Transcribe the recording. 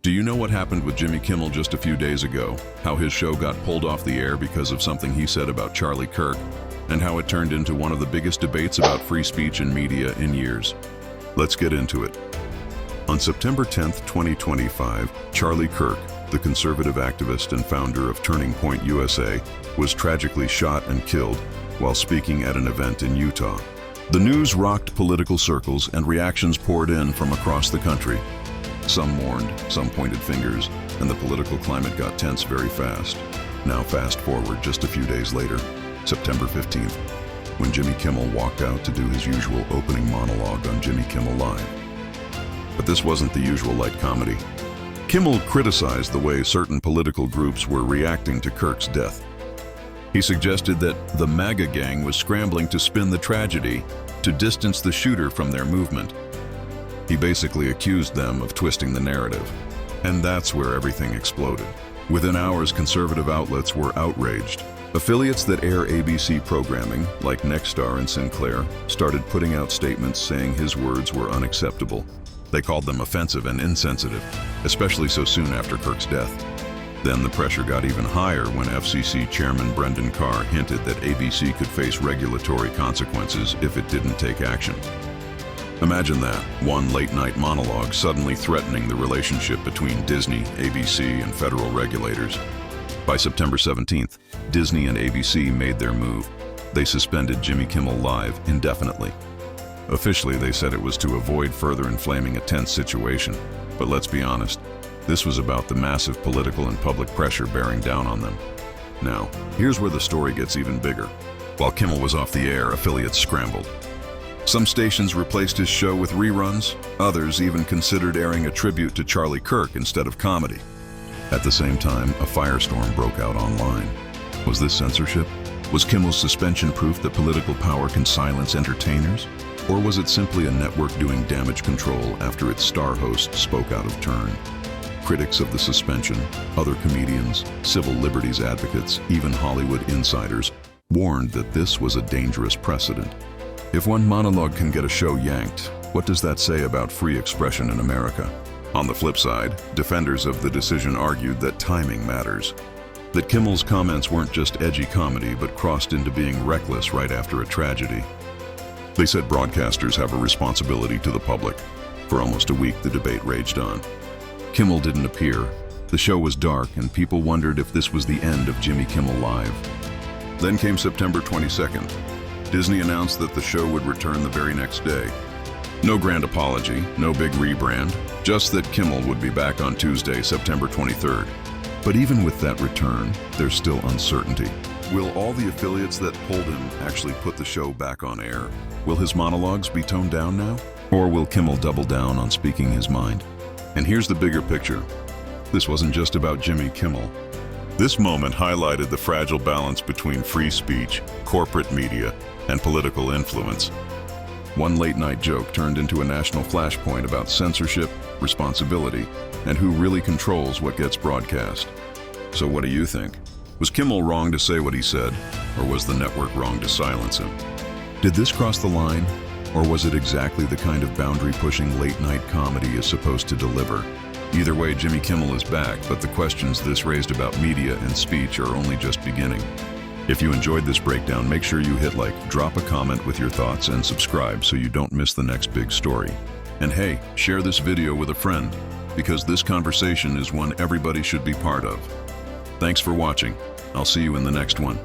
Do you know what happened with Jimmy Kimmel just a few days ago? How his show got pulled off the air because of something he said about Charlie Kirk, and how it turned into one of the biggest debates about free speech in media in years? Let's get into it. On September 10th, 2025, Charlie Kirk, the conservative activist and founder of Turning Point USA, was tragically shot and killed while speaking at an event in Utah. The news rocked political circles and reactions poured in from across the country. Some mourned, some pointed fingers, and the political climate got tense very fast. Now fast forward just a few days later, September 15th, when Jimmy Kimmel walked out to do his usual opening monologue on Jimmy Kimmel Live. But this wasn't the usual light comedy. Kimmel criticized the way certain political groups were reacting to Kirk's death. He suggested that the MAGA gang was scrambling to spin the tragedy to distance the shooter from their movement. He basically accused them of twisting the narrative. And that's where everything exploded. Within hours, conservative outlets were outraged. Affiliates that air ABC programming, like Nexstar and Sinclair, started putting out statements saying his words were unacceptable. They called them offensive and insensitive, especially so soon after Kirk's death. Then the pressure got even higher when FCC Chairman Brendan Carr hinted that ABC could face regulatory consequences if it didn't take action. Imagine that, one late-night monologue suddenly threatening the relationship between Disney, ABC, and federal regulators. By September 17th, Disney and ABC made their move. They suspended Jimmy Kimmel Live indefinitely. Officially, they said it was to avoid further inflaming a tense situation. But let's be honest, this was about the massive political and public pressure bearing down on them. Now, here's where the story gets even bigger. While Kimmel was off the air, affiliates scrambled. Some stations replaced his show with reruns. Others even considered airing a tribute to Charlie Kirk instead of comedy. At the same time, a firestorm broke out online. Was this censorship? Was Kimmel's suspension proof that political power can silence entertainers? Or was it simply a network doing damage control after its star host spoke out of turn? Critics of the suspension, other comedians, civil liberties advocates, even Hollywood insiders warned that this was a dangerous precedent. If one monologue can get a show yanked, what does that say about free expression in America? On the flip side, defenders of the decision argued that timing matters. That Kimmel's comments weren't just edgy comedy but crossed into being reckless right after a tragedy. They said broadcasters have a responsibility to the public. For almost a week, the debate raged on. Kimmel didn't appear. The show was dark, and people wondered if this was the end of Jimmy Kimmel Live. Then came September 22nd. Disney announced that the show would return the very next day. No grand apology, no big rebrand, just that Kimmel would be back on Tuesday, September 23rd. But even with that return, there's still uncertainty. Will all the affiliates that pulled him actually put the show back on air? Will his monologues be toned down now? Or will Kimmel double down on speaking his mind? And here's the bigger picture. This wasn't just about Jimmy Kimmel. This moment highlighted the fragile balance between free speech, corporate media, and political influence. One late-night joke turned into a national flashpoint about censorship, responsibility, and who really controls what gets broadcast. So what do you think? Was Kimmel wrong to say what he said, or was the network wrong to silence him? Did this cross the line, or was it exactly the kind of boundary-pushing late-night comedy is supposed to deliver? Either way, Jimmy Kimmel is back, but the questions this raised about media and speech are only just beginning. If you enjoyed this breakdown, make sure you hit like, drop a comment with your thoughts, and subscribe so you don't miss the next big story. And hey, share this video with a friend, because this conversation is one everybody should be part of. Thanks for watching. I'll see you in the next one.